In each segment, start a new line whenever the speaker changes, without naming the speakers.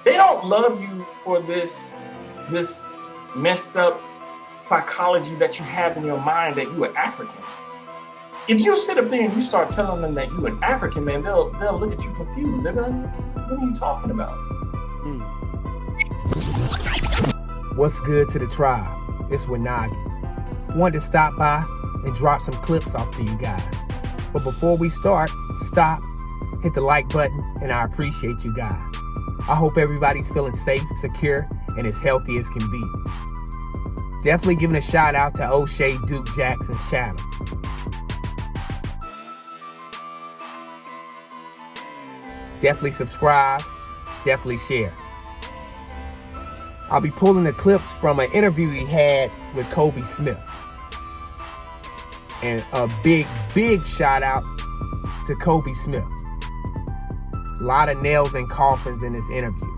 They don't love you for this messed up psychology that you have in your mind that you are African. If you sit up there and you start telling them that you're an African, man, they'll look at you confused. They're like, what are you talking about?
What's good to the tribe? It's Wanaghi. Wanted to stop by and drop some clips off to you guys. But before we start, stop, hit the like button, and I appreciate you guys. I hope everybody's feeling safe, secure, and as healthy as can be. Definitely giving a shout out to O'Shea, Duke, Jackson, Shadow. Definitely subscribe, definitely share. I'll be pulling the clips from an interview he had with Kobe Smith. And a big shout out to Kobe Smith. A lot of nails and coffins in this interview.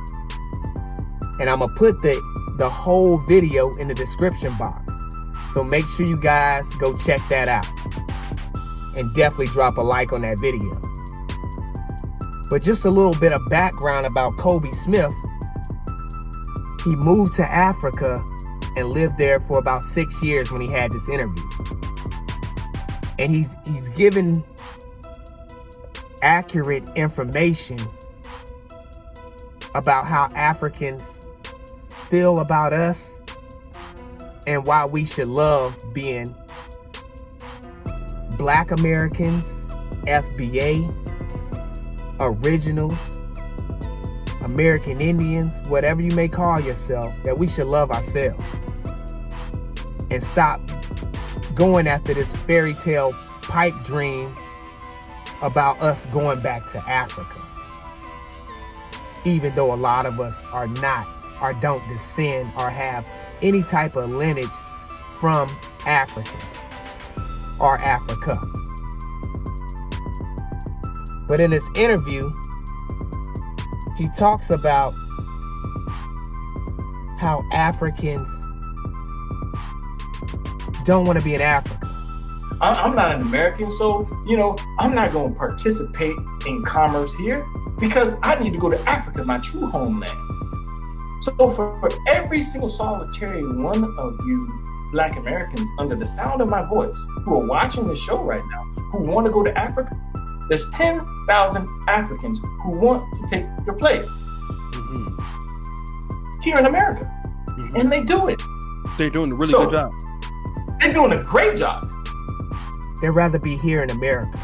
And I'm gonna put the whole video in the description box. So make sure you guys go check that out. And definitely drop a like on that video. But just a little bit of background about Kobe Smith. He moved to Africa and lived there for about 6 years when he had this interview. And he's given accurate information about how Africans feel about us and why we should love being Black Americans, FBA, originals, American Indians, whatever you may call yourself, that we should love ourselves and stop going after this fairy tale pipe dream about us going back to Africa. Even though a lot of us are not, or don't descend or have any type of lineage from Africans or Africa. But in this interview, he talks about how Africans don't want to be in Africa.
I'm not an American, so, I'm not going to participate in commerce here because I need to go to Africa, my true homeland. So for every single solitary one of you Black Americans under the sound of my voice who are watching this show right now, who want to go to Africa, there's 10,000 Africans who want to take your place here in America. And they do it.
They're doing a really good job.
They're doing a great job.
They'd rather be here in America.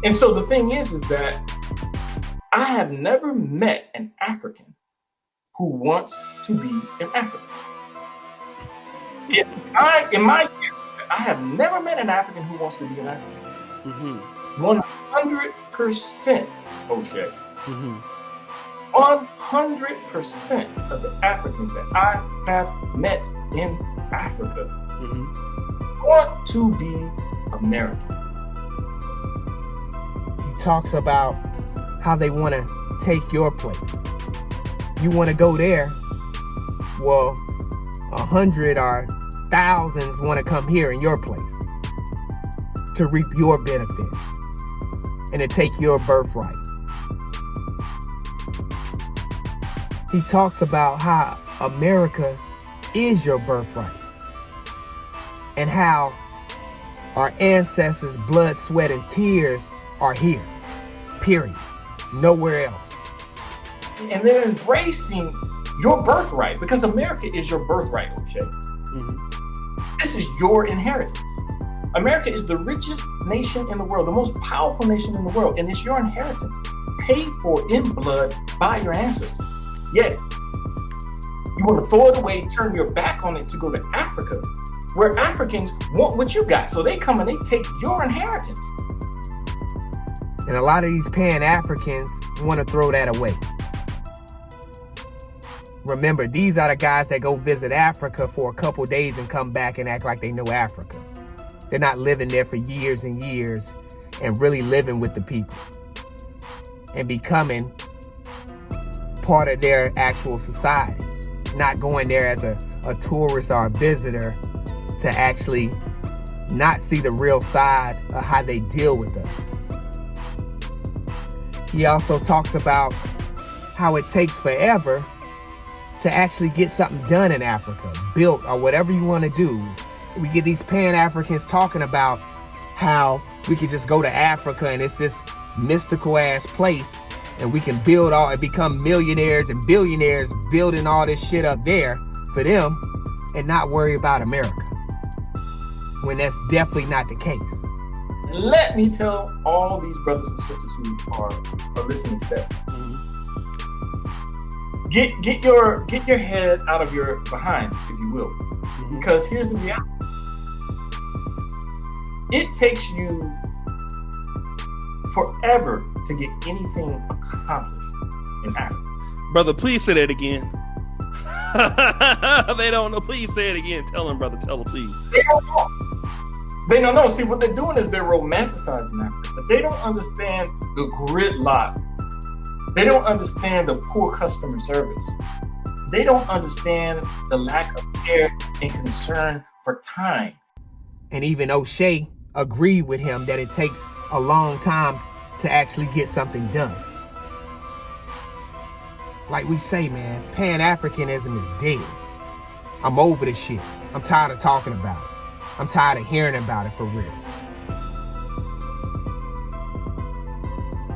And so the thing is that I have never met an African who wants to be in Africa. In my year, I have never met an African who wants to be in Africa. 100%, O'Shea. 100% of the Africans that I have met in Africa want to be American.
He talks about how they want to take your place. You want to go there, well, 100 or thousands want to come here in your place to reap your benefits and to take your birthright. He talks about how America is your birthright and how our ancestors' blood, sweat, and tears are here, period, nowhere else.
And they're embracing your birthright because America is your birthright, O'Shea. This is your inheritance. America is the richest nation in the world, the most powerful nation in the world, and it's your inheritance, paid for in blood by your ancestors. Yet, you want to throw it away, turn your back on it to go to Africa, where Africans want what you got, so they come and they take your inheritance.
And a lot of these Pan-Africans want to throw that away. Remember, these are the guys that go visit Africa for a couple days and come back and act like they know Africa. They're not living there for years and years and really living with the people and becoming part of their actual society. Not going there as a tourist or a visitor to actually not see the real side of how they deal with us. He also talks about how it takes forever to actually get something done in Africa, built or whatever you want to do. We get these Pan-Africans talking about how we could just go to Africa and it's this mystical ass place and we can build all and become millionaires and billionaires building all this shit up there for them and not worry about America, when that's definitely not the case.
Let me tell all these brothers and sisters who are listening to that. Get your head out of your behinds, if you will. Because here's the reality. It takes you forever to get anything accomplished in Africa.
Brother, please say that again. They don't know. Please say it again. Tell them, brother. Tell them, please.
They don't know. They don't know. See, what they're doing is they're romanticizing Africa. But they don't understand the gridlock. They don't understand the poor customer service. They don't understand the lack of care and concern for time.
And even O'Shea agreed with him that it takes a long time to actually get something done. Like we say, man, Pan-Africanism is dead. I'm over this shit. I'm tired of talking about it. I'm tired of hearing about it for real.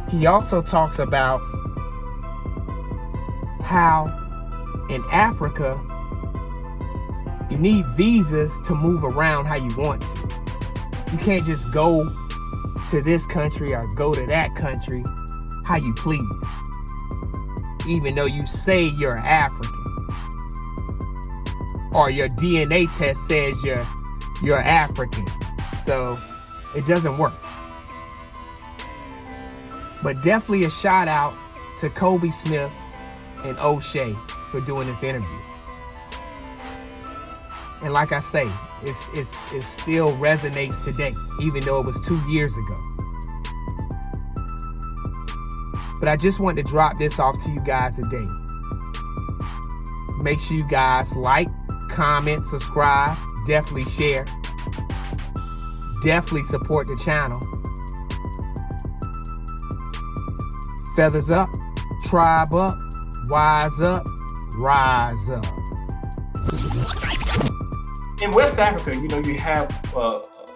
He also talks about how in Africa, you need visas to move around how you want to. You can't just go to this country or go to that country how you please, even though you say you're African or your DNA test says you're African. So it doesn't work. But definitely a shout out to Kobe Smith and O'Shea for doing this interview. And like I say, it still resonates today, even though it was 2 years ago. But I just wanted to drop this off to you guys today. Make sure you guys like, comment, subscribe, definitely share. Definitely support the channel. Feathers up, tribe up, wise up, rise up.
In West Africa, you have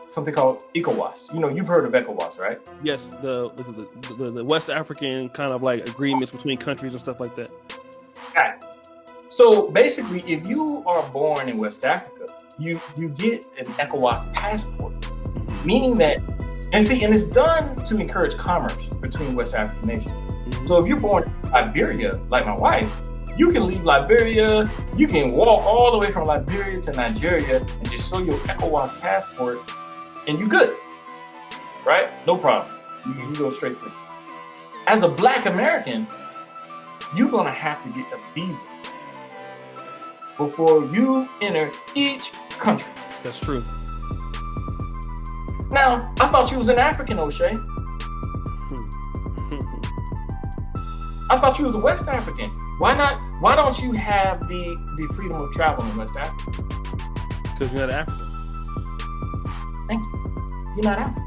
something called ECOWAS. You've heard of ECOWAS, right?
Yes, the West African kind of like agreements between countries and stuff like that.
Okay. So basically, if you are born in West Africa, you get an ECOWAS passport, meaning that, and it's done to encourage commerce between West African nations. So if you're born in Liberia, like my wife, you can leave Liberia, you can walk all the way from Liberia to Nigeria and just show your ECOWAS passport and you good, right? No problem. You go straight through. As a Black American, you're gonna have to get a visa before you enter each country.
That's true.
Now, I thought you was an African, O'Shea. I thought you was a West African. Why not? Why don't you have the freedom of travel in West Africa?
Because you're not African.
Thank you. You're not African.